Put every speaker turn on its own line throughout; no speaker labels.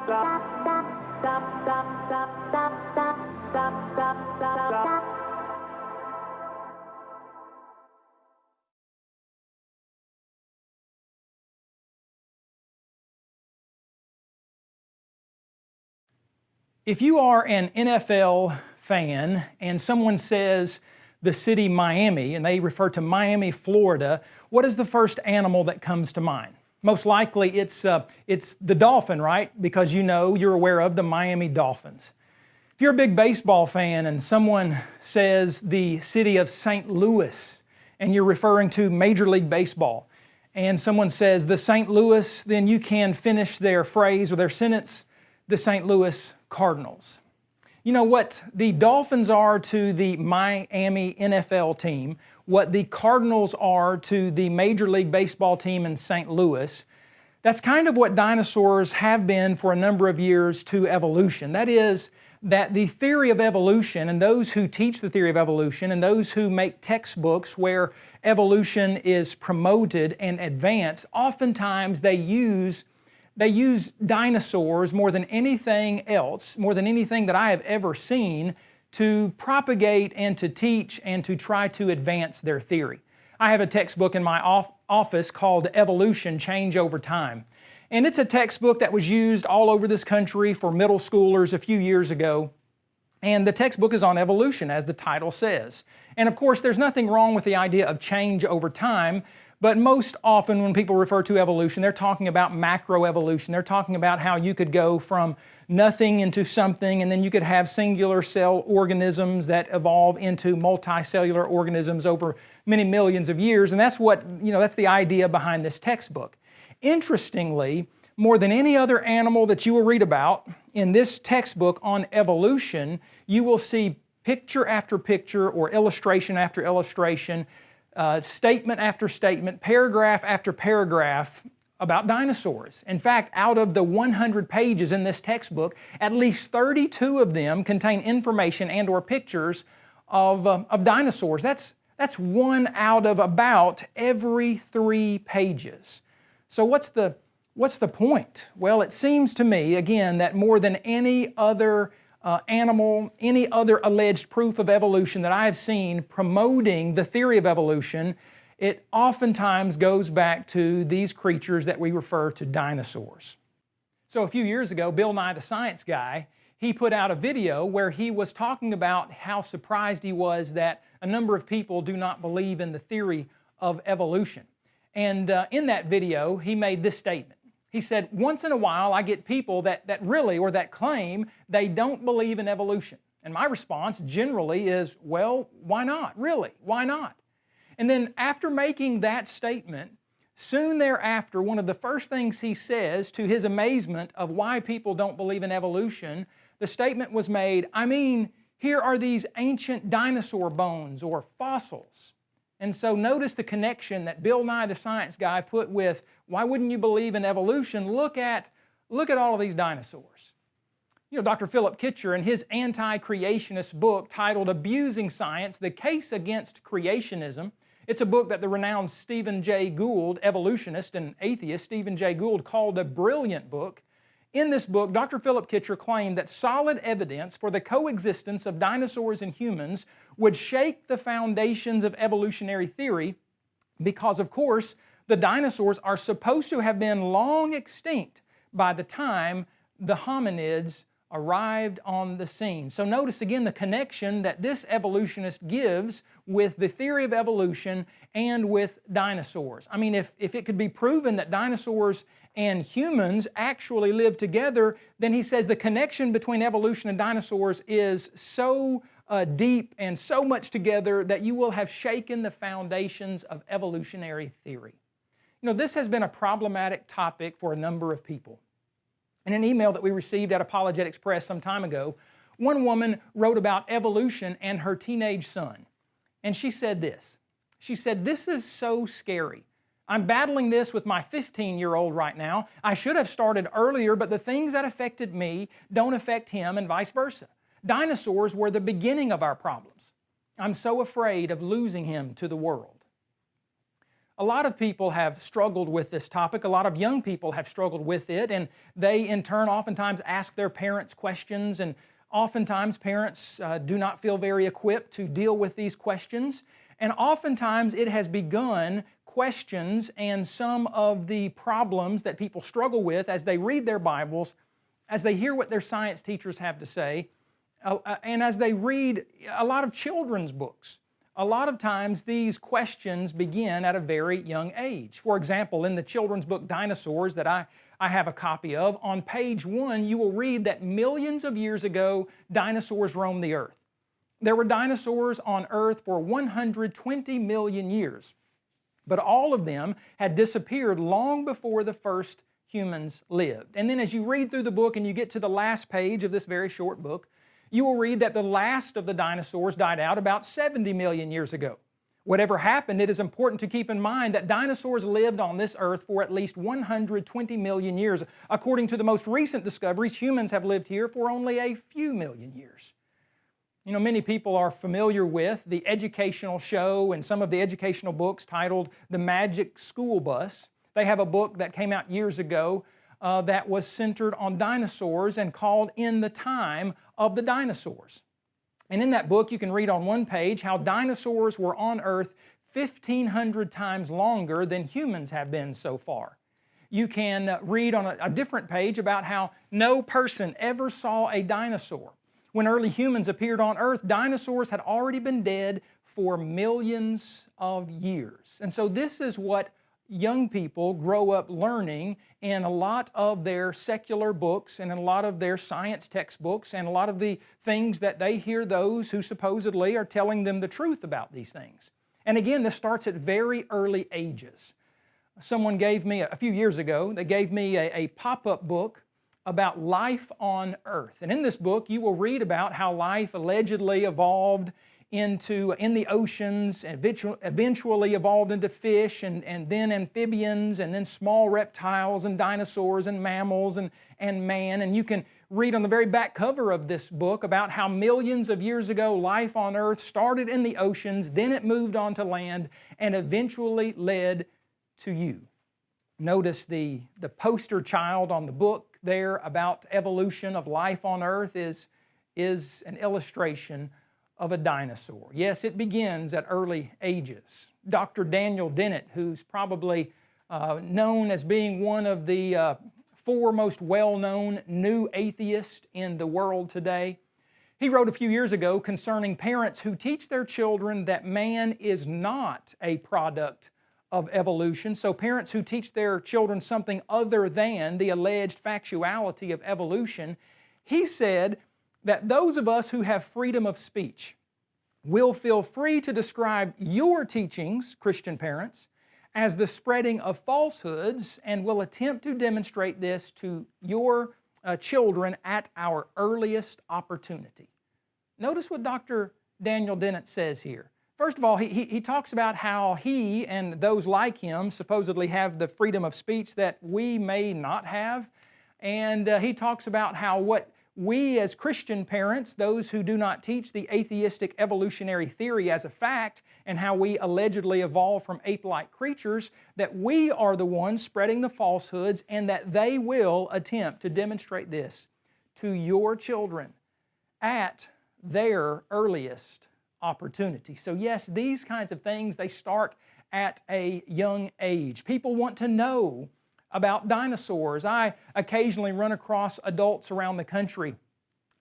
If you are an NFL fan and someone says the city Miami, and they refer to Miami, Florida, what is the first animal that comes to mind? Most likely it's the dolphin, right? Because you're aware of the Miami Dolphins. If you're a big baseball fan and someone says the city of St. Louis, and you're referring to Major League Baseball, and someone says the St. Louis, then you can finish their phrase or their sentence, the St. Louis Cardinals. You know what the Dolphins are to the Miami NFL team, what the Cardinals are to the Major League Baseball team in St. Louis. That's kind of what dinosaurs have been for a number of years to evolution. That is, that the theory of evolution, and those who teach the theory of evolution, and those who make textbooks where evolution is promoted and advanced, oftentimes they use dinosaurs more than anything else, more than anything that I have ever seen, to propagate and to teach and to try to advance their theory. I have a textbook in my office called Evolution, Change Over Time. And it's a textbook that was used all over this country for middle schoolers a few years ago. And the textbook is on evolution, as the title says. And of course, there's nothing wrong with the idea of change over time. But most often when people refer to evolution, they're talking about macroevolution. They're talking about how you could go from nothing into something, and then you could have singular cell organisms that evolve into multicellular organisms over many millions of years. And that's that's the idea behind this textbook. Interestingly, more than any other animal that you will read about in this textbook on evolution, you will see picture after picture or illustration after illustration, statement after statement, paragraph after paragraph about dinosaurs. In fact, out of the 100 pages in this textbook, at least 32 of them contain information and or pictures of dinosaurs. That's one out of about every 3 pages. So what's the point? Well, it seems to me, again, that more than any other animal, any other alleged proof of evolution that I have seen promoting the theory of evolution, it oftentimes goes back to these creatures that we refer to dinosaurs. So a few years ago, Bill Nye the Science Guy, he put out a video where he was talking about how surprised he was that a number of people do not believe in the theory of evolution. And in that video, he made this statement. He said, once in a while I get people that really, or that claim, they don't believe in evolution. And my response generally is, well, why not? Really, why not? And then after making that statement, soon thereafter, one of the first things he says, to his amazement of why people don't believe in evolution, the statement was made, I mean, here are these ancient dinosaur bones or fossils. And so notice the connection that Bill Nye the Science Guy put with, why wouldn't you believe in evolution? Look at all of these dinosaurs. You know, Dr. Philip Kitcher, in his anti-creationist book titled Abusing Science, The Case Against Creationism, it's a book that the renowned Stephen Jay Gould, evolutionist and atheist Stephen Jay Gould, called a brilliant book. In this book, Dr. Philip Kitcher claimed that solid evidence for the coexistence of dinosaurs and humans would shake the foundations of evolutionary theory because, of course, the dinosaurs are supposed to have been long extinct by the time the hominids arrived on the scene. So notice again the connection that this evolutionist gives with the theory of evolution and with dinosaurs. I mean, if it could be proven that dinosaurs and humans actually live together, then he says the connection between evolution and dinosaurs is so deep and so much together that you will have shaken the foundations of evolutionary theory. You know, this has been a problematic topic for a number of people. In an email that we received at Apologetics Press some time ago, one woman wrote about evolution and her teenage son. And she said this. She said, "This is so scary. I'm battling this with my 15-year-old right now. I should have started earlier, but the things that affected me don't affect him and vice versa. Dinosaurs were the beginning of our problems. I'm so afraid of losing him to the world." A lot of people have struggled with this topic. A lot of young people have struggled with it, and they in turn oftentimes ask their parents questions, and oftentimes parents do not feel very equipped to deal with these questions. And oftentimes it has begun questions and some of the problems that people struggle with as they read their Bibles, as they hear what their science teachers have to say, and as they read a lot of children's books. A lot of times these questions begin at a very young age. For example, in the children's book Dinosaurs that I have a copy of, on page 1 you will read that millions of years ago dinosaurs roamed the earth. There were dinosaurs on earth for 120 million years, but all of them had disappeared long before the first humans lived. And then as you read through the book and you get to the last page of this very short book, you will read that the last of the dinosaurs died out about 70 million years ago. Whatever happened, it is important to keep in mind that dinosaurs lived on this earth for at least 120 million years. According to the most recent discoveries, humans have lived here for only a few million years. You know, many people are familiar with the educational show and some of the educational books titled The Magic School Bus. They have a book that came out years ago that was centered on dinosaurs and called In the Time of the Dinosaurs. And in that book you can read on one page how dinosaurs were on Earth 1,500 times longer than humans have been so far. You can read on a different page about how no person ever saw a dinosaur. When early humans appeared on Earth, dinosaurs had already been dead for millions of years. And so this is what young people grow up learning in a lot of their secular books and in a lot of their science textbooks and a lot of the things that they hear those who supposedly are telling them the truth about these things. And again, this starts at very early ages. Someone gave me, a few years ago, they gave me a pop-up book about life on Earth. And in this book you will read about how life allegedly evolved in the oceans, and eventually evolved into fish and then amphibians and then small reptiles and dinosaurs and mammals and man. And you can read on the very back cover of this book about how millions of years ago life on Earth started in the oceans, then it moved on to land and eventually led to you. Notice the poster child on the book there about evolution of life on Earth is an illustration of a dinosaur. Yes, it begins at early ages. Dr. Daniel Dennett, who's probably known as being one of the four most well-known new atheists in the world today, he wrote a few years ago concerning parents who teach their children that man is not a product of evolution. So parents who teach their children something other than the alleged factuality of evolution, he said that those of us who have freedom of speech will feel free to describe your teachings, Christian parents, as the spreading of falsehoods and will attempt to demonstrate this to your children at our earliest opportunity. Notice what Dr. Daniel Dennett says here. First of all, he talks about how he and those like him supposedly have the freedom of speech that we may not have. And he talks about how what we as Christian parents, those who do not teach the atheistic evolutionary theory as a fact, and how we allegedly evolved from ape-like creatures, that we are the ones spreading the falsehoods and that they will attempt to demonstrate this to your children at their earliest opportunity. So yes, these kinds of things, they start at a young age. People want to know about dinosaurs. I occasionally run across adults around the country,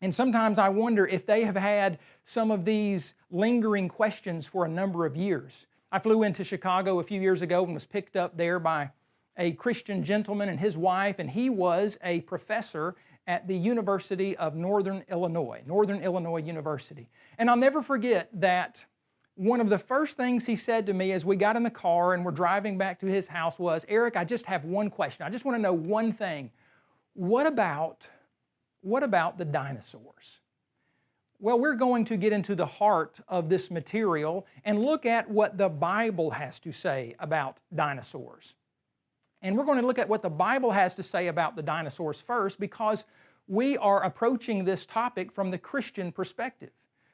and sometimes I wonder if they have had some of these lingering questions for a number of years. I flew into Chicago a few years ago and was picked up there by a Christian gentleman and his wife, and he was a professor at the University of Northern Illinois University. And I'll never forget that one of the first things he said to me as we got in the car and were driving back to his house was, "Eric, I just have one question. I just want to know one thing. What about the dinosaurs?" Well, we're going to get into the heart of this material and look at what the Bible has to say about dinosaurs. And we're going to look at what the Bible has to say about the dinosaurs first, because we are approaching this topic from the Christian perspective.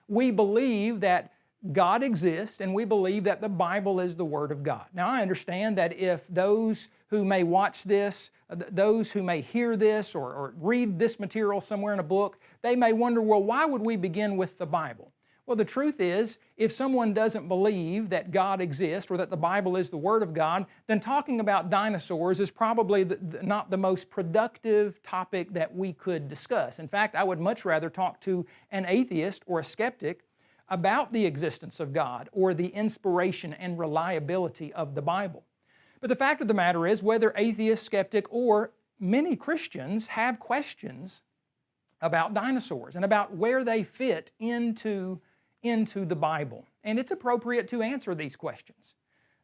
We believe that God exists, and we believe that the Bible is the Word of God. Now, I understand that if those who may watch this, those who may hear this or read this material somewhere in a book, they may wonder, well, why would we begin with the Bible? Well, the truth is, if someone doesn't believe that God exists or that the Bible is the Word of God, then talking about dinosaurs is probably not the most productive topic that we could discuss. In fact, I would much rather talk to an atheist or a skeptic about the existence of God or the inspiration and reliability of the Bible. But the fact of the matter is, whether atheist, skeptic, or many Christians have questions about dinosaurs and about where they fit into the Bible. And it's appropriate to answer these questions.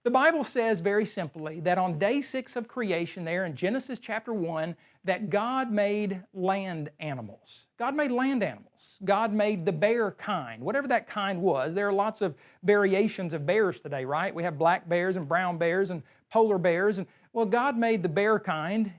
The Bible says very simply that on day 6 of creation there in Genesis chapter 1, that God made land animals. God made land animals. God made the bear kind, whatever that kind was. There are lots of variations of bears today, right? We have black bears and brown bears and polar bears. Well, God made the bear kind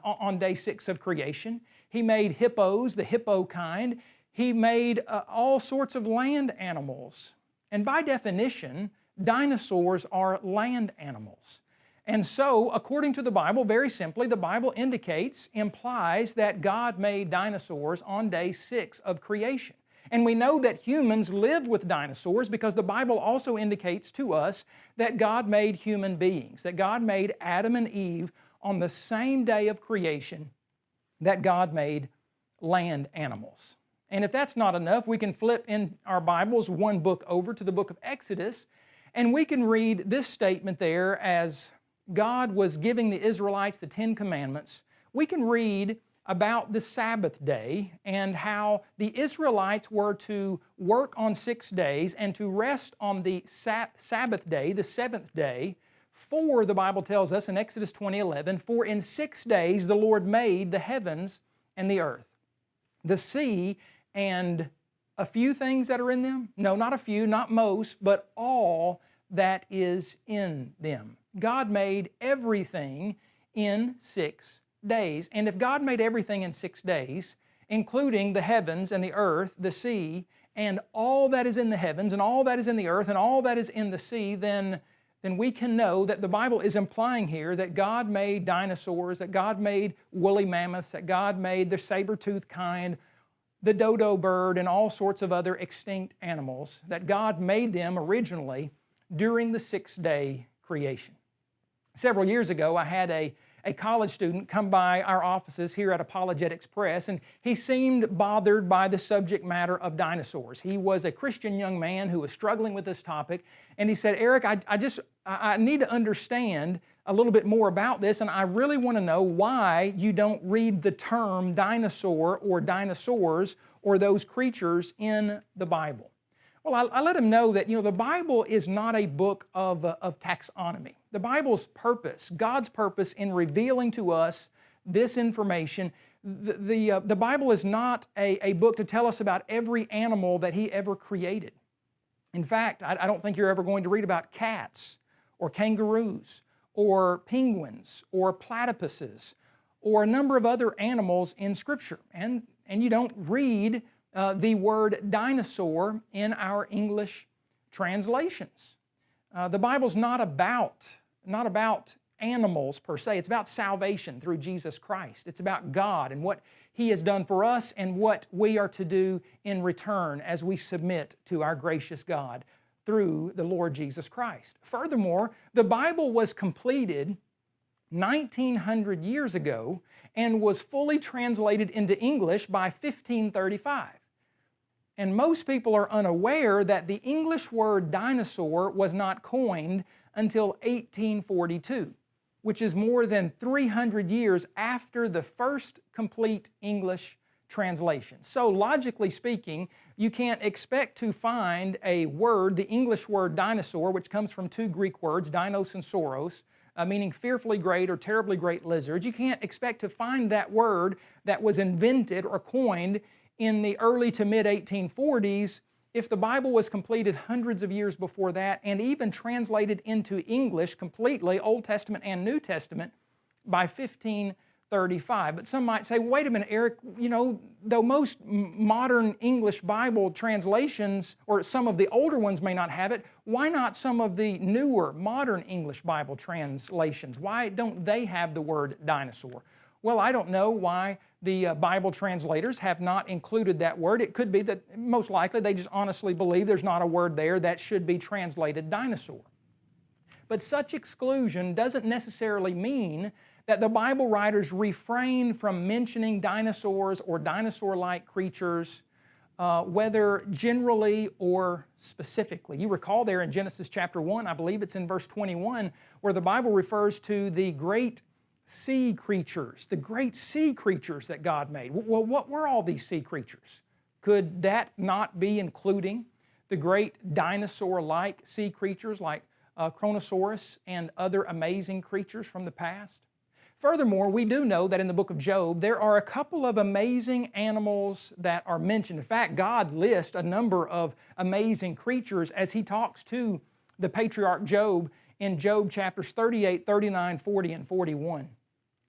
on day 6 of creation. He made hippos, the hippo kind. He made all sorts of land animals. And by definition, dinosaurs are land animals. And so, according to the Bible, very simply, the Bible implies that God made dinosaurs on day 6 of creation. And we know that humans lived with dinosaurs because the Bible also indicates to us that God made human beings, that God made Adam and Eve on the same day of creation that God made land animals. And if that's not enough, we can flip in our Bibles one book over to the book of Exodus, and we can read this statement there as God was giving the Israelites the 10 Commandments. We can read about the Sabbath day and how the Israelites were to work on 6 days and to rest on the Sabbath day, the 7th day, for, the Bible tells us in Exodus 20:11, for in 6 days the Lord made the heavens and the earth, the sea, and a few things that are in them? No, not a few, not most, but all that is in them. God made everything in 6 days. And if God made everything in 6 days, including the heavens and the earth, the sea, and all that is in the heavens, and all that is in the earth, and all that is in the sea, then we can know that the Bible is implying here that God made dinosaurs, that God made woolly mammoths, that God made the saber-toothed kind, the dodo bird, and all sorts of other extinct animals, that God made them originally during the 6-day creation. Several years ago, I had a college student come by our offices here at Apologetics Press, and he seemed bothered by the subject matter of dinosaurs. He was a Christian young man who was struggling with this topic, and he said, Eric, I need to understand a little bit more about this, and I really want to know why you don't read the term dinosaur or dinosaurs or those creatures in the Bible. Well, I let him know that, the Bible is not a book of taxonomy. The Bible's purpose, God's purpose in revealing to us this information, the Bible is not a book to tell us about every animal that He ever created. In fact, I don't think you're ever going to read about cats or kangaroos or penguins or platypuses or a number of other animals in Scripture. And you don't read the word dinosaur in our English translations. The Bible's not about animals per se. It's about salvation through Jesus Christ. It's about God and what He has done for us and what we are to do in return as we submit to our gracious God through the Lord Jesus Christ. Furthermore, the Bible was completed 1900 years ago and was fully translated into English by 1535. And most people are unaware that the English word dinosaur was not coined until 1842, which is more than 300 years after the first complete English translation. So logically speaking, you can't expect to find a word, the English word dinosaur, which comes from 2 Greek words, dinos and sauros, meaning fearfully great or terribly great lizards. You can't expect to find that word that was invented or coined in the early to mid-1840s if the Bible was completed hundreds of years before that and even translated into English completely, Old Testament and New Testament, by 1535. 35. But some might say, wait a minute, Eric, though most modern English Bible translations, or some of the older ones may not have it, why not some of the newer modern English Bible translations? Why don't they have the word dinosaur? Well, I don't know why the Bible translators have not included that word. It could be that most likely they just honestly believe there's not a word there that should be translated dinosaur. But such exclusion doesn't necessarily mean that the Bible writers refrain from mentioning dinosaurs or dinosaur-like creatures, whether generally or specifically. You recall there in Genesis chapter 1, I believe it's in verse 21, where the Bible refers to the great sea creatures, the great sea creatures that God made. Well, what were all these sea creatures? Could that not be including the great dinosaur-like sea creatures like Kronosaurus and other amazing creatures from the past? Furthermore, we do know that in the book of Job, there are a couple of amazing animals that are mentioned. In fact, God lists a number of amazing creatures as He talks to the patriarch Job in Job chapters 38, 39, 40, and 41.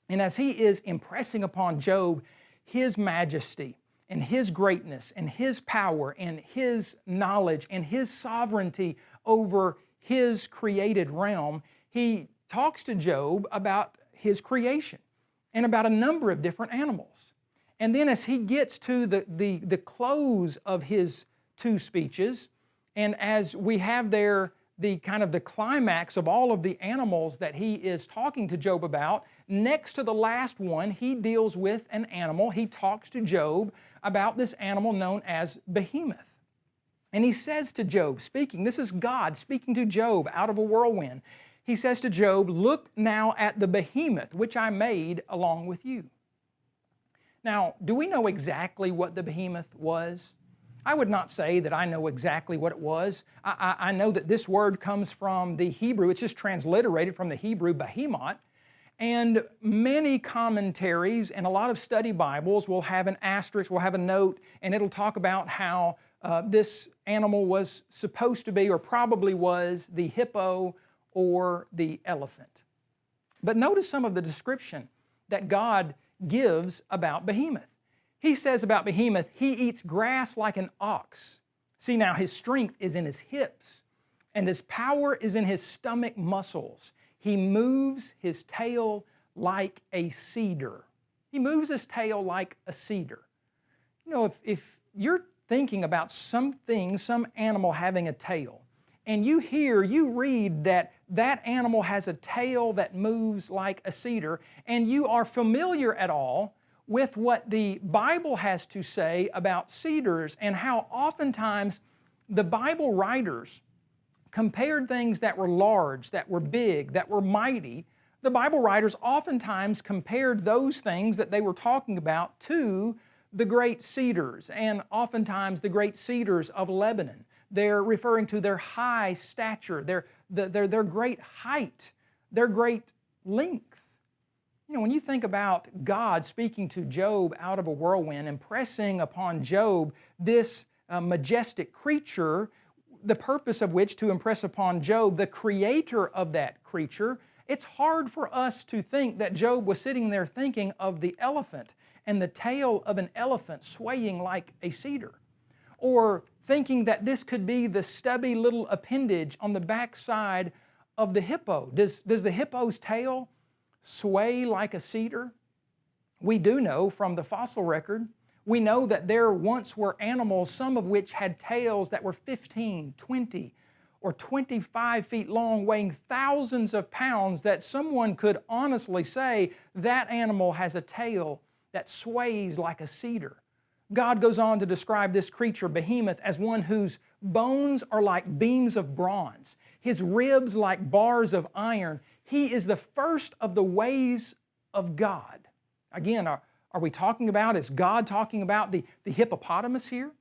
And as He is impressing upon Job His majesty and His greatness and His power and His knowledge and His sovereignty over His created realm, He talks to Job about His creation and about a number of different animals. And then as he gets to the close of his two speeches, and as we have there the kind of the climax of all of the animals that he is talking to Job about, next to the last one, he deals with an animal. He talks to Job about this animal known as Behemoth. And he says to Job, this is God speaking to Job out of a whirlwind. He says to Job, "Look now at the behemoth which I made along with you." Now, do we know exactly what the behemoth was? I would not say that I know exactly what it was. I know that this word comes from the Hebrew. It's just transliterated from the Hebrew behemoth. And many commentaries and a lot of study Bibles will have an asterisk, will have a note, and it'll talk about how this animal was supposed to be or probably was the hippo or the elephant. But notice some of the description that God gives about Behemoth. He says about Behemoth, he eats grass like an ox. See now, his strength is in his hips, and his power is in his stomach muscles. He moves his tail like a cedar. He moves his tail like a cedar. You know, if you're thinking about some animal having a tail, and you read that animal has a tail that moves like a cedar, and you are familiar at all with what the Bible has to say about cedars and how oftentimes the Bible writers compared things that were large, that were big, that were mighty. The Bible writers oftentimes compared those things that they were talking about to the great cedars, and oftentimes the great cedars of Lebanon. They're referring to their high stature, their great height, their great length. You know, when you think about God speaking to Job out of a whirlwind, impressing upon Job this majestic creature, the purpose of which to impress upon Job the creator of that creature, it's hard for us to think that Job was sitting there thinking of the elephant and the tail of an elephant swaying like a cedar, or thinking that this could be the stubby little appendage on the backside of the hippo. Does the hippo's tail sway like a cedar? We do know from the fossil record, we know that there once were animals, some of which had tails that were 15, 20, or 25 feet long, weighing thousands of pounds, that someone could honestly say that animal has a tail that sways like a cedar. God goes on to describe this creature, Behemoth, as one whose bones are like beams of bronze, his ribs like bars of iron. He is the first of the ways of God. Again, are we talking about, is God talking about the hippopotamus here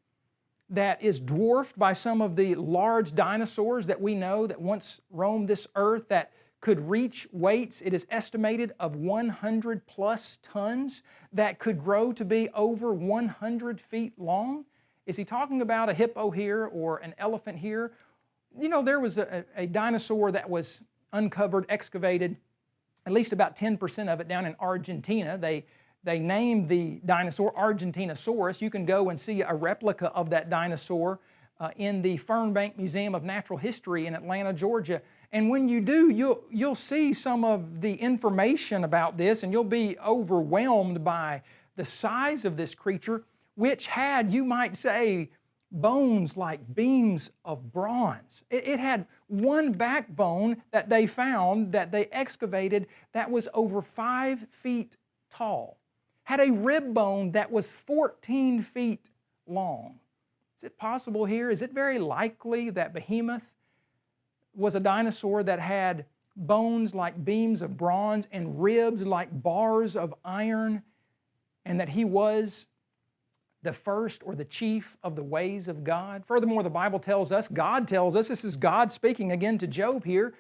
that is dwarfed by some of the large dinosaurs that we know that once roamed this earth, that could reach weights, it is estimated, of 100 plus tons, that could grow to be over 100 feet long? Is he talking about a hippo here or an elephant here? You know, there was a dinosaur that was uncovered, excavated at least about 10% of it down in Argentina. They named the dinosaur Argentinosaurus. You can go and see a replica of that dinosaur in the Fernbank Museum of Natural History in Atlanta, Georgia. And when you do, you'll see some of the information about this, and you'll be overwhelmed by the size of this creature, which had, you might say, bones like beams of bronze. It had one backbone that they found, that they excavated, that was over 5 feet tall. Had a rib bone that was 14 feet long. Is it possible here? Is it very likely that Behemoth was a dinosaur that had bones like beams of bronze and ribs like bars of iron, and that he was the first or the chief of the ways of God? Furthermore, the Bible tells us, God tells us, this is God speaking again to Job here.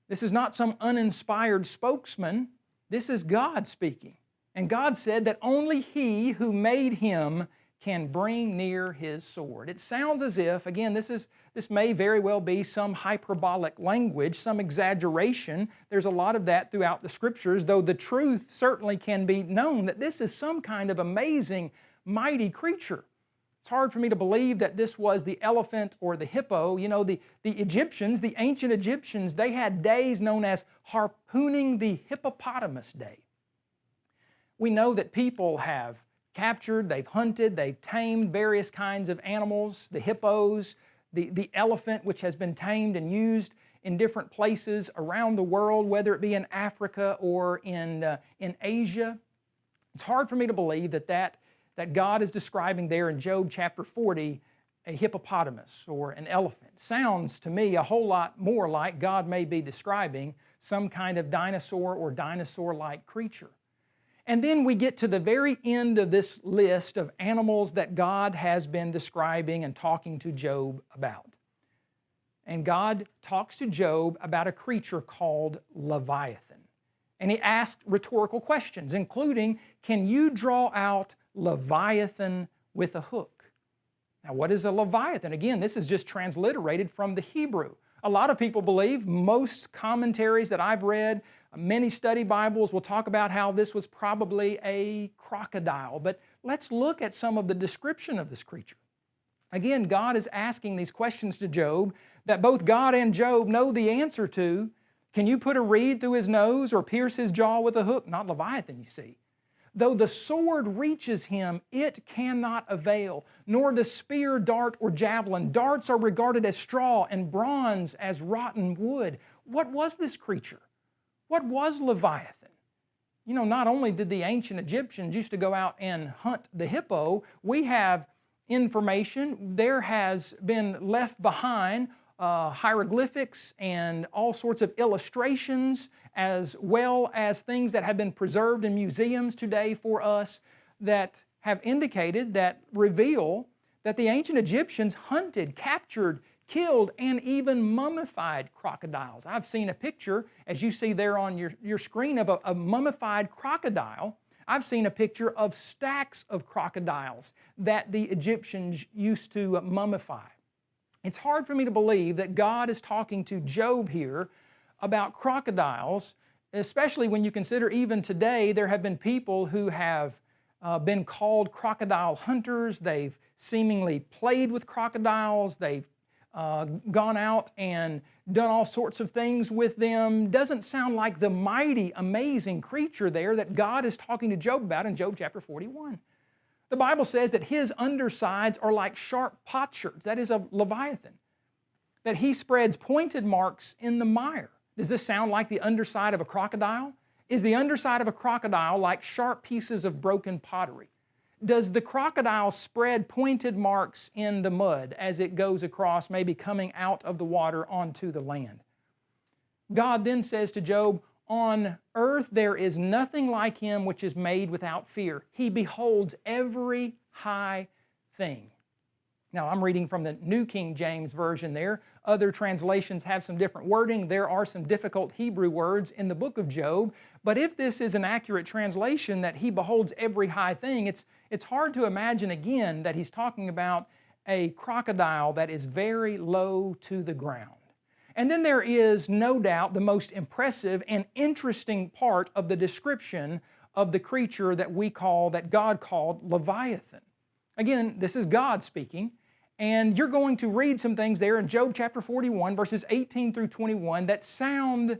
This is not some uninspired spokesman. This is God speaking. And God said that only He who made him can bring near His sword. It sounds as if, again, this may very well be some hyperbolic language, some exaggeration. There's a lot of that throughout the Scriptures, though the truth certainly can be known that this is some kind of amazing, mighty creature. It's hard for me to believe that this was the elephant or the hippo. You know, the Egyptians, the ancient Egyptians, they had days known as harpooning the hippopotamus day. We know that people have captured, they've hunted, they've tamed various kinds of animals, the hippos, the elephant, which has been tamed and used in different places around the world, whether it be in Africa or in Asia. It's hard for me to believe that God is describing there in Job chapter 40 a hippopotamus or an elephant. Sounds to me a whole lot more like God may be describing some kind of dinosaur or dinosaur-like creature. And then we get to the very end of this list of animals that God has been describing and talking to Job about. And God talks to Job about a creature called Leviathan. And He asks rhetorical questions, including, can you draw out Leviathan with a hook? Now, what is a Leviathan? Again, this is just transliterated from the Hebrew. A lot of people believe, most commentaries that I've read, many study Bibles will talk about how this was probably a crocodile. But let's look at some of the description of this creature. Again, God is asking these questions to Job that both God and Job know the answer to. Can you put a reed through his nose or pierce his jaw with a hook? Not Leviathan, you see. Though the sword reaches him, it cannot avail, nor does spear, dart, or javelin. Darts are regarded as straw and bronze as rotten wood. What was this creature? What was Leviathan? You know, not only did the ancient Egyptians used to go out and hunt the hippo, we have information. There has been left behind hieroglyphics and all sorts of illustrations, as well as things that have been preserved in museums today for us that have indicated, that reveal that the ancient Egyptians hunted, captured, killed, and even mummified crocodiles. I've seen a picture, as you see there on your screen, of a mummified crocodile. I've seen a picture of stacks of crocodiles that the Egyptians used to mummify. It's hard for me to believe that God is talking to Job here about crocodiles, especially when you consider even today there have been people who have been called crocodile hunters. They've seemingly played with crocodiles. They've gone out and done all sorts of things with them. Doesn't sound like the mighty, amazing creature there that God is talking to Job about in Job chapter 41. The Bible says that his undersides are like sharp potsherds, that is of Leviathan, that he spreads pointed marks in the mire. Does this sound like the underside of a crocodile? Is the underside of a crocodile like sharp pieces of broken pottery? Does the crocodile spread pointed marks in the mud as it goes across, maybe coming out of the water onto the land? God then says to Job, on earth there is nothing like him which is made without fear. He beholds every high thing. Now, I'm reading from the New King James Version there. Other translations have some different wording. There are some difficult Hebrew words in the book of Job. But if this is an accurate translation, that he beholds every high thing, it's hard to imagine again that he's talking about a crocodile that is very low to the ground. And then there is no doubt the most impressive and interesting part of the description of the creature that God called Leviathan. Again, this is God speaking, and you're going to read some things there in Job chapter 41, verses 18 through 21 that sound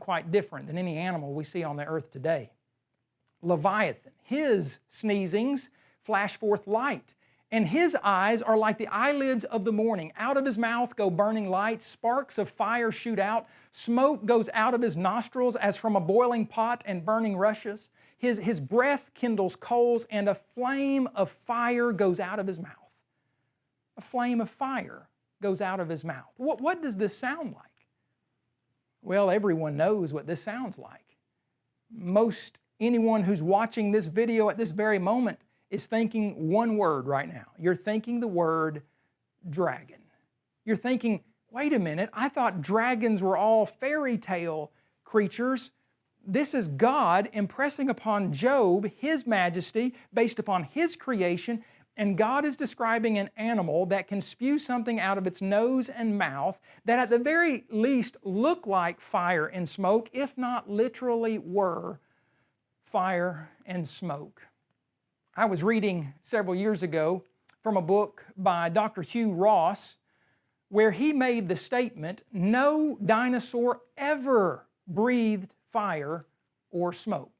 quite different than any animal we see on the earth today. Leviathan, his sneezings flash forth light, and his eyes are like the eyelids of the morning. Out of his mouth go burning lights, sparks of fire shoot out, smoke goes out of his nostrils as from a boiling pot and burning rushes. His breath kindles coals, and a flame of fire goes out of his mouth. A flame of fire goes out of his mouth. What does this sound like? Well, everyone knows what this sounds like. Anyone who's watching this video at this very moment is thinking one word right now. You're thinking the word dragon. You're thinking, wait a minute, I thought dragons were all fairy tale creatures. This is God impressing upon Job His majesty based upon His creation, and God is describing an animal that can spew something out of its nose and mouth that at the very least look like fire and smoke, if not literally were fire and smoke. I was reading several years ago from a book by Dr. Hugh Ross where he made the statement, no dinosaur ever breathed fire or smoke.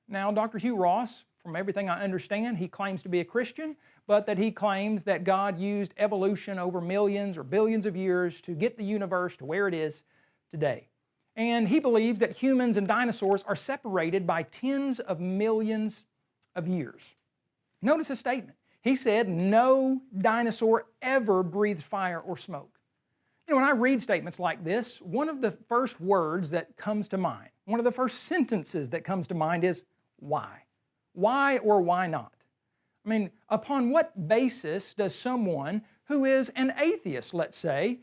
Now, Dr. Hugh Ross, from everything I understand, he claims to be a Christian, but that he claims that God used evolution over millions or billions of years to get the universe to where it is today. And he believes that humans and dinosaurs are separated by tens of millions of years. Notice his statement. He said, no dinosaur ever breathed fire or smoke. You know, when I read statements like this, one of the first words that comes to mind, one of the first sentences that comes to mind is, why? Why or why not? I mean, upon what basis does someone who is an atheist, let's say,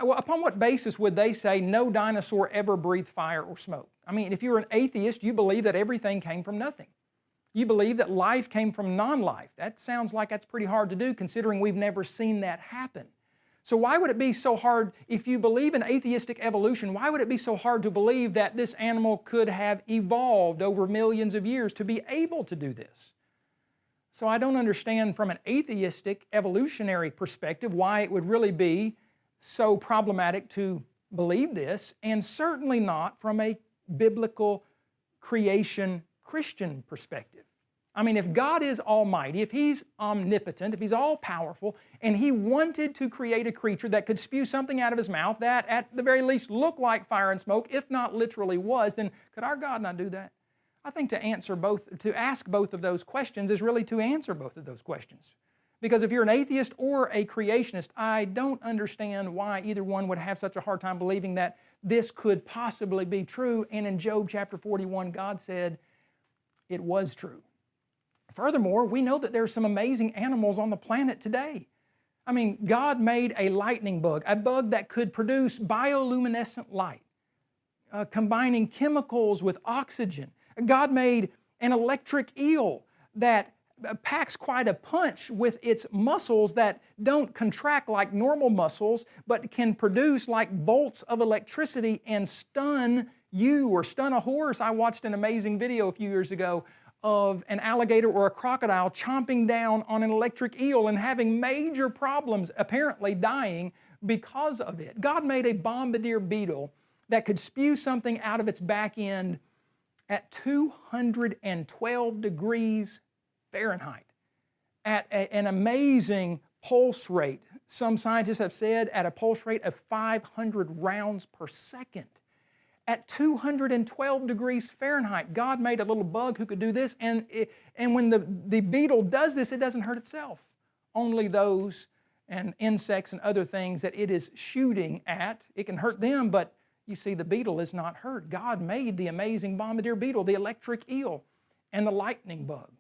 upon what basis would they say no dinosaur ever breathed fire or smoke? I mean, if you're an atheist, you believe that everything came from nothing. You believe that life came from non-life. That sounds like that's pretty hard to do considering we've never seen that happen. So why would it be so hard, if you believe in atheistic evolution, why would it be so hard to believe that this animal could have evolved over millions of years to be able to do this? So I don't understand from an atheistic evolutionary perspective why it would really be so problematic to believe this, and certainly not from a biblical creation Christian perspective. I mean, if God is almighty, if He's omnipotent, if He's all-powerful, and He wanted to create a creature that could spew something out of His mouth that at the very least looked like fire and smoke, if not literally was, then could our God not do that? I think to ask both of those questions is really to answer both of those questions. Because if you're an atheist or a creationist, I don't understand why either one would have such a hard time believing that this could possibly be true. And in Job chapter 41, God said it was true. Furthermore, we know that there are some amazing animals on the planet today. I mean, God made a lightning bug, a bug that could produce bioluminescent light, combining chemicals with oxygen. God made an electric eel that packs quite a punch with its muscles that don't contract like normal muscles, but can produce like bolts of electricity and stun you or stun a horse. I watched an amazing video a few years ago of an alligator or a crocodile chomping down on an electric eel and having major problems, apparently dying because of it. God made a bombardier beetle that could spew something out of its back end at 212 degrees Fahrenheit, at an amazing pulse rate. Some scientists have said at a pulse rate of 500 rounds per second. At 212 degrees Fahrenheit, God made a little bug who could do this, and when the beetle does this, it doesn't hurt itself. Only those and insects and other things that it is shooting at, it can hurt them, but you see, the beetle is not hurt. God made the amazing bombardier beetle, the electric eel, and the lightning bug.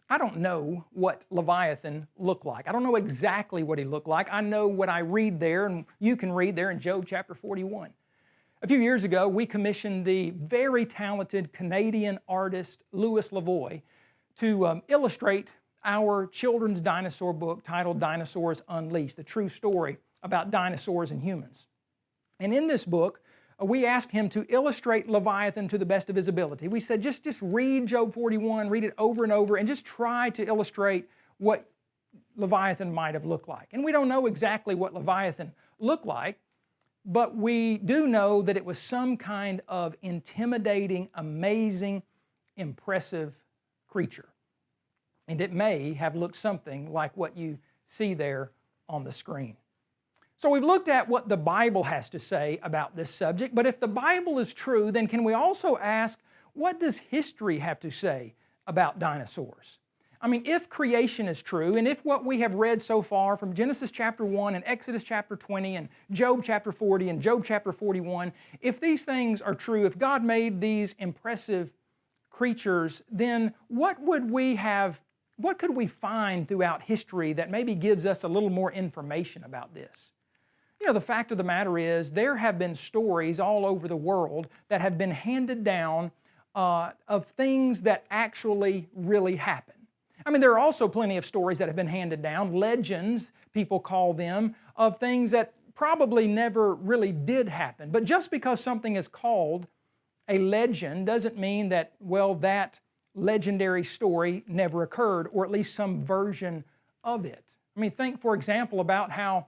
I don't know what Leviathan looked like. I don't know exactly what he looked like. I know what I read there, and you can read there in Job chapter 41. A few years ago, we commissioned the very talented Canadian artist Louis Lavoie to illustrate our children's dinosaur book titled Dinosaurs Unleashed, the true story about dinosaurs and humans. And in this book, we asked him to illustrate Leviathan to the best of his ability. We said, just read Job 41, read it over and over, and just try to illustrate what Leviathan might have looked like. And we don't know exactly what Leviathan looked like, but we do know that it was some kind of intimidating, amazing, impressive creature. And it may have looked something like what you see there on the screen. So we've looked at what the Bible has to say about this subject, but if the Bible is true, then can we also ask, what does history have to say about dinosaurs? I mean, if creation is true, and if what we have read so far from Genesis chapter 1 and Exodus chapter 20 and Job chapter 40 and Job chapter 41, if these things are true, if God made these impressive creatures, then what could we find throughout history that maybe gives us a little more information about this? You know, the fact of the matter is there have been stories all over the world that have been handed down of things that actually really happened. I mean, there are also plenty of stories that have been handed down, legends, people call them, of things that probably never really did happen. But just because something is called a legend doesn't mean that, well, that legendary story never occurred, or at least some version of it. I mean, think, for example, about how,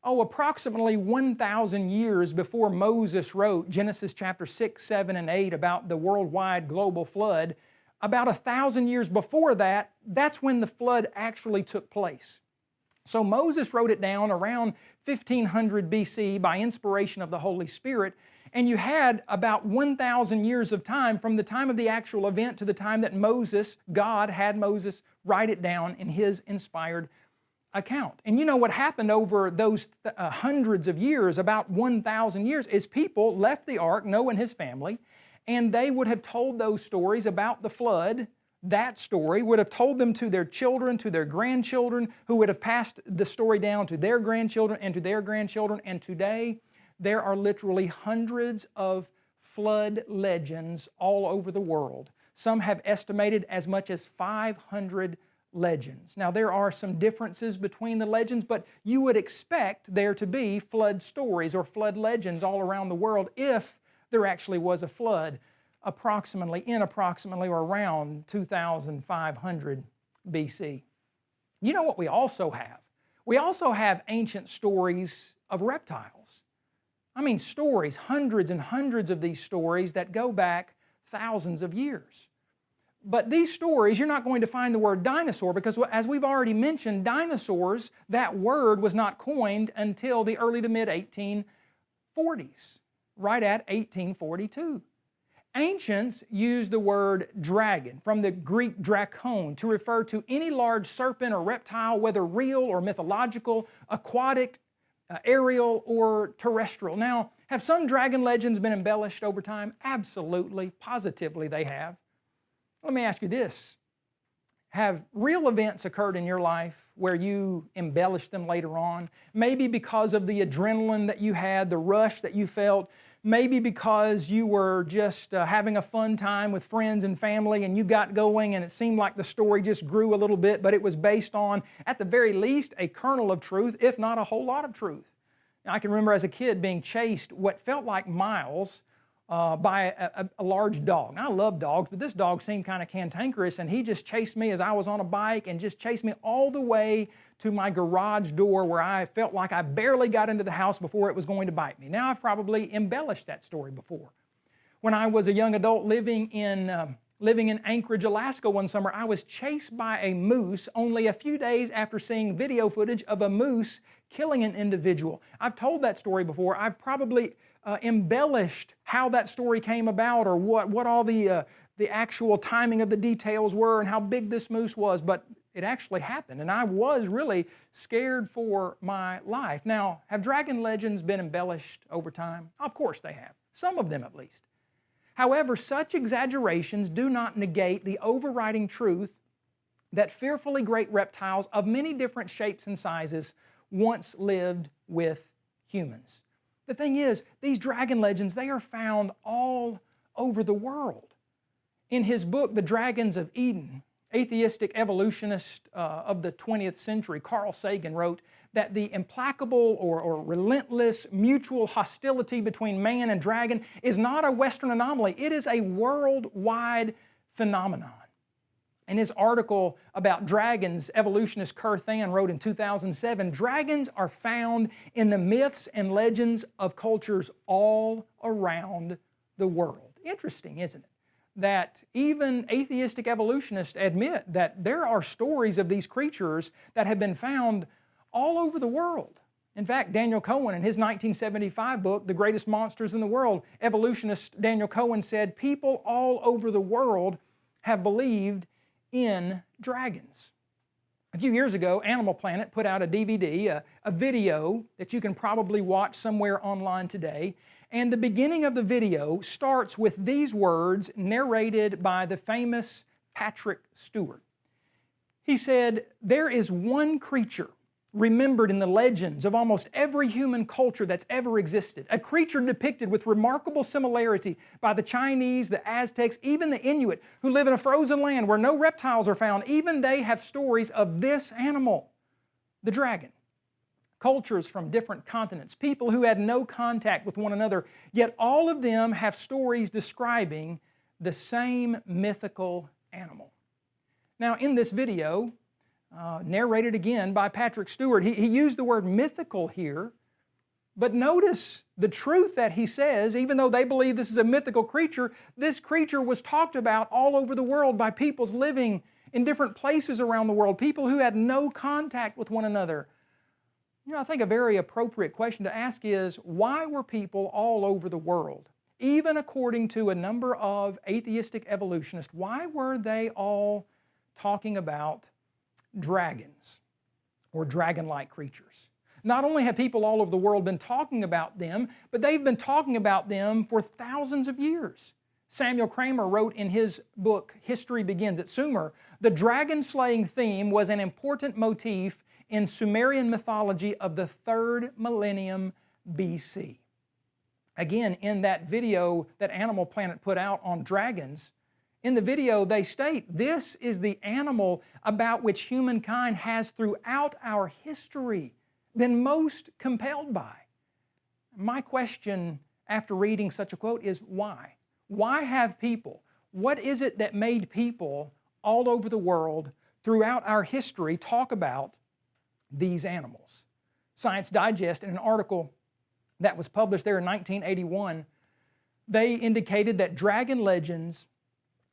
approximately 1,000 years before Moses wrote Genesis chapter 6, 7, and 8 about the worldwide global flood, about 1,000 years before that, that's when the flood actually took place. So Moses wrote it down around 1500 BC by inspiration of the Holy Spirit, and you had about 1,000 years of time from the time of the actual event to the time that God had Moses write it down in his inspired account. And you know what happened over those hundreds of years, about 1,000 years, is people left the ark, Noah and his family, and they would have told those stories about the flood. That story would have told them to their children, to their grandchildren, who would have passed the story down to their grandchildren and to their grandchildren. And today, there are literally hundreds of flood legends all over the world. Some have estimated as much as 500 legends. Now, there are some differences between the legends, but you would expect there to be flood stories or flood legends all around the world if there actually was a flood approximately or around 2500 BC. You know what we also have? We also have ancient stories of reptiles. I mean, stories, hundreds and hundreds of these stories that go back thousands of years. But these stories, you're not going to find the word dinosaur because, as we've already mentioned, dinosaurs, that word was not coined until the early to mid 1840s. Right at 1842. Ancients used the word dragon, from the Greek drakon, to refer to any large serpent or reptile, whether real or mythological, aquatic, aerial, or terrestrial. Now, have some dragon legends been embellished over time? Absolutely, positively they have. Let me ask you this. Have real events occurred in your life where you embellished them later on? Maybe because of the adrenaline that you had, the rush that you felt, maybe because you were just having a fun time with friends and family and you got going and it seemed like the story just grew a little bit, but it was based on, at the very least, a kernel of truth, if not a whole lot of truth. Now, I can remember as a kid being chased what felt like miles by a large dog. Now, I love dogs, but this dog seemed kind of cantankerous, and he just chased me as I was on a bike and just chased me all the way to my garage door where I felt like I barely got into the house before it was going to bite me. Now, I've probably embellished that story before. When I was a young adult living in Anchorage, Alaska one summer, I was chased by a moose only a few days after seeing video footage of a moose killing an individual. I've told that story before. I've probably embellished how that story came about or what all the actual timing of the details were and how big this moose was, but it actually happened, and I was really scared for my life. Now, have dragon legends been embellished over time? Of course they have, some of them at least. However, such exaggerations do not negate the overriding truth that fearfully great reptiles of many different shapes and sizes once lived with humans. The thing is, these dragon legends, they are found all over the world. In his book, The Dragons of Eden, atheistic evolutionist of the 20th century, Carl Sagan, wrote that the implacable or relentless mutual hostility between man and dragon is not a Western anomaly, it is a worldwide phenomenon. In his article about dragons, evolutionist Kerr Than wrote in 2007, dragons are found in the myths and legends of cultures all around the world. Interesting, isn't it? That even atheistic evolutionists admit that there are stories of these creatures that have been found all over the world. In fact, Daniel Cohen, in his 1975 book, The Greatest Monsters in the World, evolutionist Daniel Cohen said, people all over the world have believed in dragons. A few years ago, Animal Planet put out a DVD, a video that you can probably watch somewhere online today. And the beginning of the video starts with these words narrated by the famous Patrick Stewart. He said, "There is one creature remembered in the legends of almost every human culture that's ever existed, a creature depicted with remarkable similarity by the Chinese, the Aztecs, even the Inuit, who live in a frozen land where no reptiles are found. Even they have stories of this animal, the dragon. Cultures from different continents, people who had no contact with one another, yet all of them have stories describing the same mythical animal." Now, in this video, narrated again by Patrick Stewart, he used the word mythical here, but notice the truth that he says. Even though they believe this is a mythical creature, this creature was talked about all over the world by peoples living in different places around the world, people who had no contact with one another. You know, I think a very appropriate question to ask is, why were people all over the world, even according to a number of atheistic evolutionists, why were they all talking about dragons or dragon-like creatures? Not only have people all over the world been talking about them, but they've been talking about them for thousands of years. Samuel Kramer wrote in his book, History Begins at Sumer, the dragon-slaying theme was an important motif in Sumerian mythology of the 3rd millennium BC. Again, in that video that Animal Planet put out on dragons, in the video they state, this is the animal about which humankind has throughout our history been most compelled by. My question after reading such a quote is why? Why have people, what is it that made people all over the world throughout our history talk about these animals? Science Digest, in an article that was published there in 1981, they indicated that dragon legends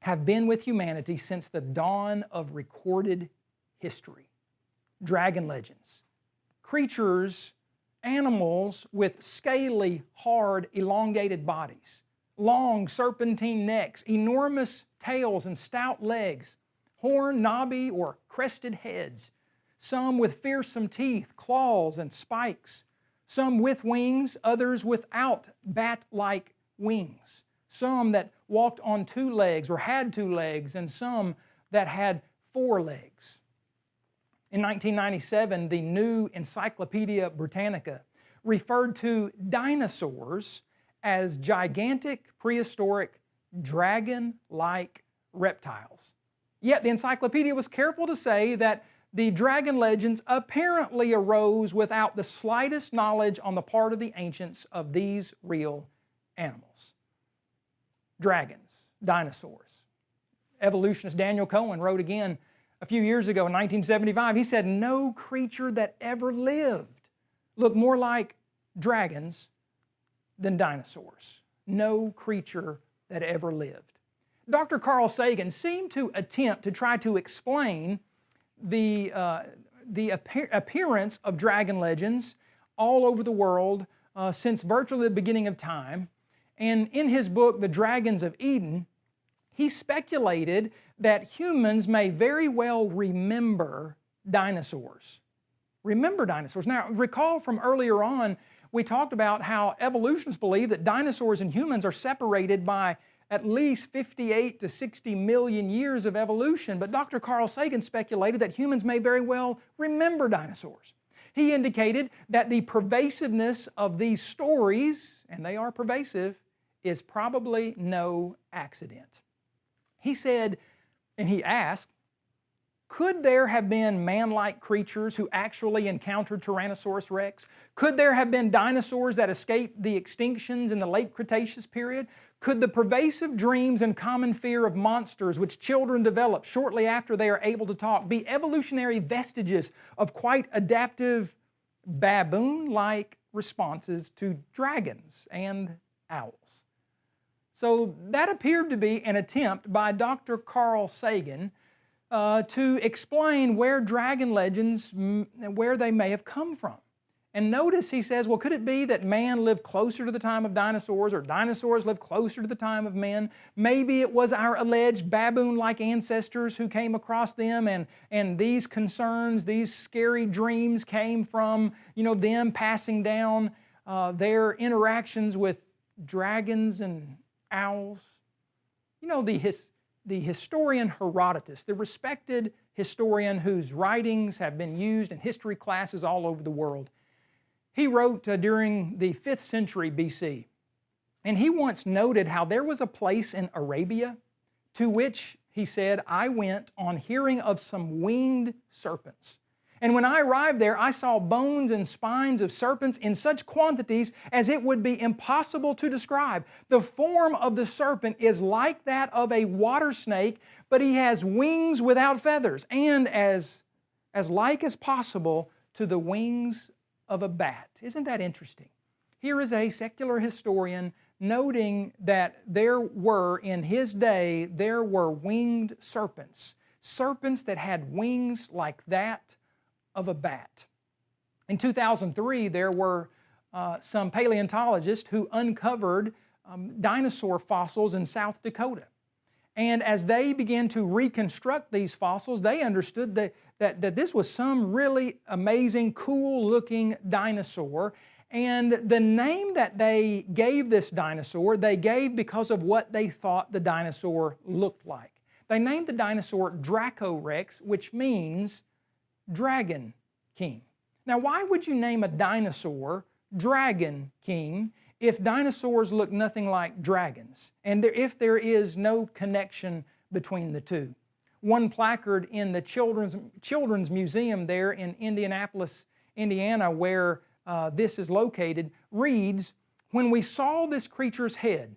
have been with humanity since the dawn of recorded history. Dragon legends. Creatures, animals with scaly, hard, elongated bodies, long serpentine necks, enormous tails and stout legs, horn, knobby, or crested heads, some with fearsome teeth, claws, and spikes, some with wings, others without bat-like wings, some that walked on 2 legs or had 2 legs, and some that had 4 legs. In 1997, the new Encyclopedia Britannica referred to dinosaurs as gigantic prehistoric dragon-like reptiles. Yet the encyclopedia was careful to say that the dragon legends apparently arose without the slightest knowledge on the part of the ancients of these real animals. Dragons, dinosaurs. Evolutionist Daniel Cohen wrote again a few years ago in 1975. He said, "No creature that ever lived looked more like dragons than dinosaurs." No creature that ever lived. Dr. Carl Sagan seemed to attempt to try to explain the appearance of dragon legends all over the world since virtually the beginning of time. And in his book, The Dragons of Eden, he speculated that humans may very well remember dinosaurs. Remember dinosaurs. Now, recall from earlier on, we talked about how evolutionists believe that dinosaurs and humans are separated by at least 58 to 60 million years of evolution, but Dr. Carl Sagan speculated that humans may very well remember dinosaurs. He indicated that the pervasiveness of these stories, and they are pervasive, is probably no accident. He said, and he asked, Could there have been man-like creatures who actually encountered Tyrannosaurus rex? Could there have been dinosaurs that escaped the extinctions in the late Cretaceous period? Could the pervasive dreams and common fear of monsters which children develop shortly after they are able to talk be evolutionary vestiges of quite adaptive baboon-like responses to dragons and owls? So that appeared to be an attempt by Dr. Carl Sagan to explain where dragon legends, where they may have come from. And notice he says, well, could it be that man lived closer to the time of dinosaurs, or dinosaurs lived closer to the time of men? Maybe it was our alleged baboon-like ancestors who came across them, and these concerns, these scary dreams came from, them passing down their interactions with dragons and owls. The historian Herodotus, the respected historian whose writings have been used in history classes all over the world, he wrote during the 5th century BC, and he once noted how there was a place in Arabia to which, he said, I went on hearing of some winged serpents. And when I arrived there, I saw bones and spines of serpents in such quantities as it would be impossible to describe. The form of the serpent is like that of a water snake, but he has wings without feathers, and as like as possible to the wings of a bat. Isn't that interesting? Here is a secular historian noting that in his day, there were winged serpents. Serpents that had wings like that of a bat. In 2003, there were some paleontologists who uncovered dinosaur fossils in South Dakota. And as they began to reconstruct these fossils, they understood that this was some really amazing, cool-looking dinosaur. And the name that they gave this dinosaur, they gave because of what they thought the dinosaur looked like. They named the dinosaur Dracorex, which means Dragon King. Now, why would you name a dinosaur Dragon King if dinosaurs look nothing like dragons, and if there is no connection between the two? One placard in the Children's Museum there in Indianapolis, Indiana, where this is located, reads, "When we saw this creature's head,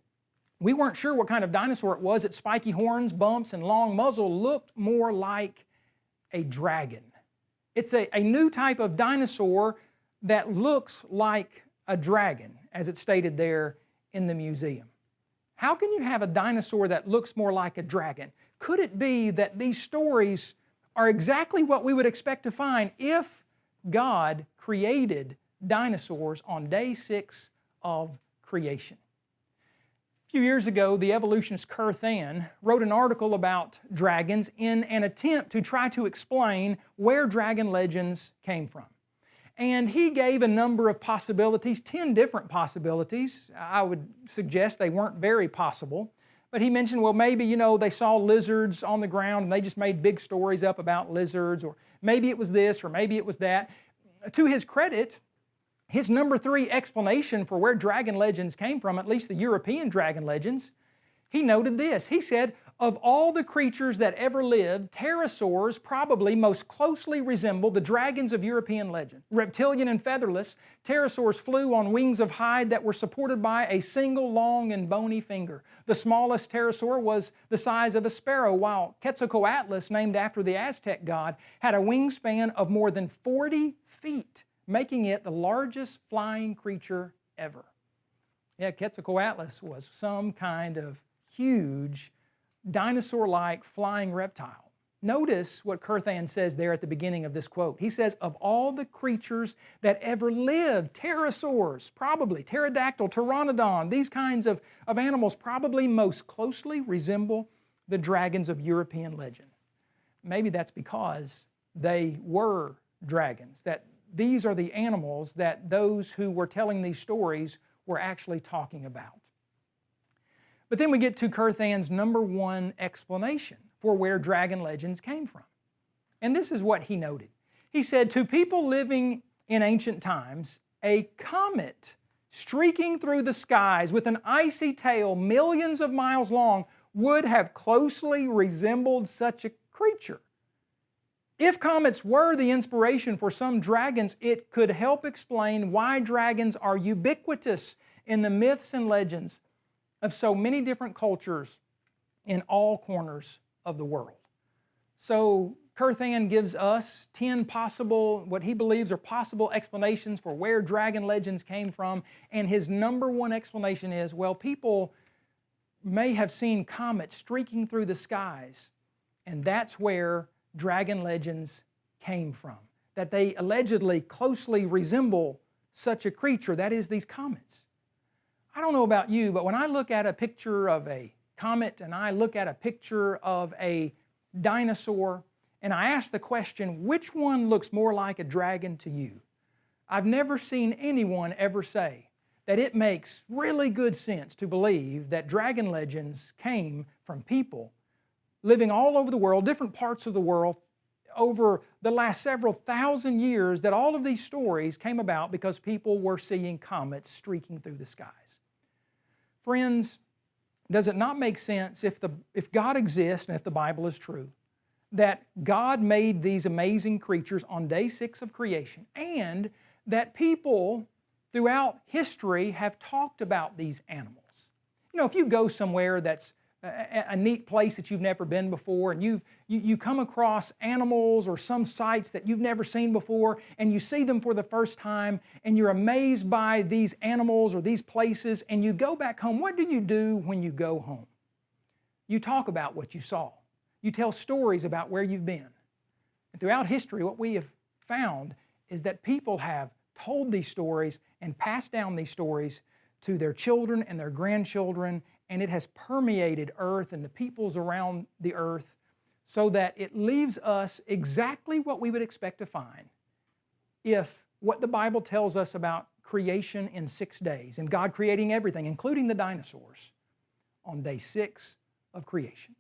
we weren't sure what kind of dinosaur it was. Its spiky horns, bumps, and long muzzle looked more like a dragon." It's a new type of dinosaur that looks like a dragon, as it's stated there in the museum. How can you have a dinosaur that looks more like a dragon? Could it be that these stories are exactly what we would expect to find if God created dinosaurs on day 6 of creation? A few years ago, the evolutionist Kurt Than wrote an article about dragons in an attempt to try to explain where dragon legends came from. And he gave a number of possibilities, 10 different possibilities. I would suggest they weren't very possible. But he mentioned, well, maybe, they saw lizards on the ground and they just made big stories up about lizards, or maybe it was this, or maybe it was that. To his credit, his number 3 explanation for where dragon legends came from, at least the European dragon legends, he noted this. He said, of all the creatures that ever lived, pterosaurs probably most closely resemble the dragons of European legend. Reptilian and featherless, pterosaurs flew on wings of hide that were supported by a single long and bony finger. The smallest pterosaur was the size of a sparrow, while Quetzalcoatlus, named after the Aztec god, had a wingspan of more than 40 feet. Making it the largest flying creature ever. Yeah, Quetzalcoatlus was some kind of huge dinosaur-like flying reptile. Notice what Kurt Than says there at the beginning of this quote. He says, of all the creatures that ever lived, pterosaurs, probably, pterodactyl, pteranodon, these kinds of animals probably most closely resemble the dragons of European legend. Maybe that's because they were dragons, that these are the animals that those who were telling these stories were actually talking about. But then we get to Kurt Than's number 1 explanation for where dragon legends came from. And this is what he noted. He said, to people living in ancient times, a comet streaking through the skies with an icy tail millions of miles long would have closely resembled such a creature. If comets were the inspiration for some dragons, it could help explain why dragons are ubiquitous in the myths and legends of so many different cultures in all corners of the world. So Kurthan gives us 10 possible, what he believes are possible explanations for where dragon legends came from, and his number one explanation is, well, people may have seen comets streaking through the skies, and that's where dragon legends came from, that they allegedly closely resemble such a creature, that is, these comets. I don't know about you, but when I look at a picture of a comet and I look at a picture of a dinosaur, and I ask the question, which one looks more like a dragon to you? I've never seen anyone ever say that it makes really good sense to believe that dragon legends came from people living all over the world, different parts of the world, over the last several thousand years, that all of these stories came about because people were seeing comets streaking through the skies. Friends, does it not make sense if God exists and if the Bible is true, that God made these amazing creatures on day 6 of creation, and that people throughout history have talked about these animals? You know, if you go somewhere that's a neat place that you've never been before, and you come across animals or some sights that you've never seen before, and you see them for the first time, and you're amazed by these animals or these places, and you go back home, what do you do when you go home? You talk about what you saw. You tell stories about where you've been. And throughout history, what we have found is that people have told these stories and passed down these stories to their children and their grandchildren, and it has permeated earth and the peoples around the earth, so that it leaves us exactly what we would expect to find if what the Bible tells us about creation in 6 days, and God creating everything, including the dinosaurs, on day 6 of creation.